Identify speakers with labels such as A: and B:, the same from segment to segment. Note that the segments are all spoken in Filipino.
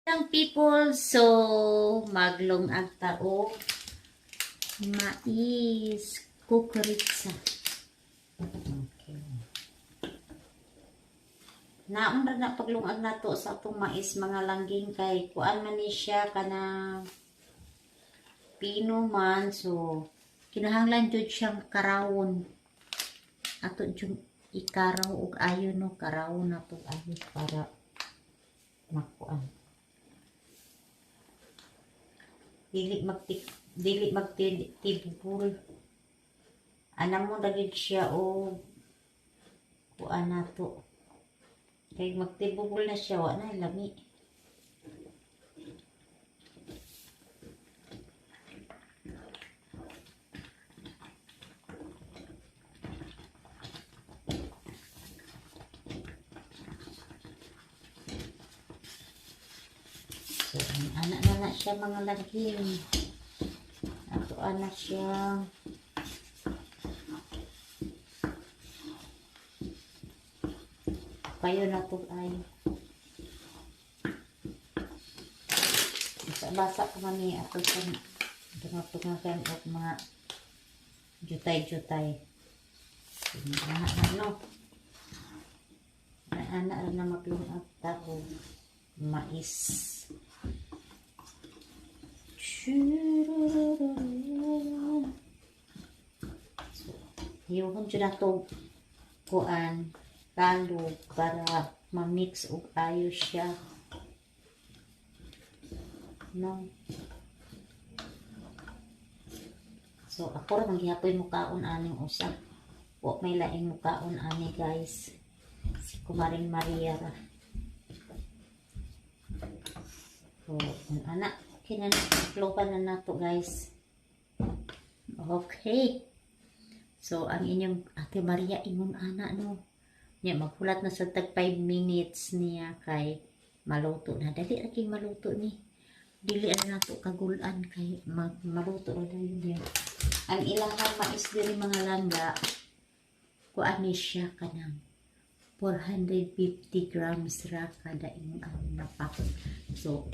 A: Young people, so maglong ang tao mais kukuritsa. Okay. Naon ra na paglungag nato sa atong mais mga langging kay kuan man ni siya kana pino man, so kinahanglan jud siyang karawon. Ato jud ikaraw og ayo no, karawon nato ayo para makuan. Dili magtibul. Anam mo dagig siya o kuan nato. Kay magtibul na siya, wa na lami. So, anak na siya mga laging. Ato anak siya. Kayo na to ay. Basa ko mami ato sa tungatungan o mga jutay-jutay. Ano? Anak na maglungag tao. Mais. So, yung dyan na to kuan talo para ma-mix o ayos siya. No? So, ako rin maghihapoy mukaon aning usap. O may laing mukaon ani guys. Si Kumaring Maria ra. So, anak, kinanaplopan na nato guys. Okay. So, ang inyong Ate Maria, ingon anak no. Niya, maghulat na sa tag 5 minutes niya kay maluto na. Dali lagi maluto ni. Dili na nato kagulan kay maluto na yun niya. Ang ilang mais diri mga langga, kuan ni siya kanang 450 grams ra kada inyong napakot. So,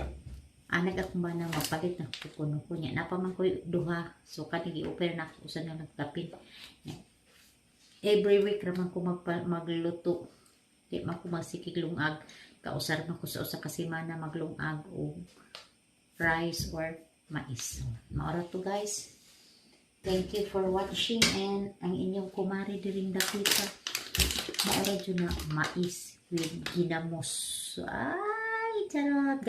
A: anak ako ba na mapalit na kukuno ko niya. Napaman ko duha. So, kanigi upir na ako sa na nagkapin. Every week raman ko magluto. Di man ko magsikig lungag. Kausar man ko sa usa ka semana maglungag o rice or mais. Maura to guys. Thank you for watching and ang inyong kumari diring dakita. Maura dyan na mais with ginamos. Ay, charot.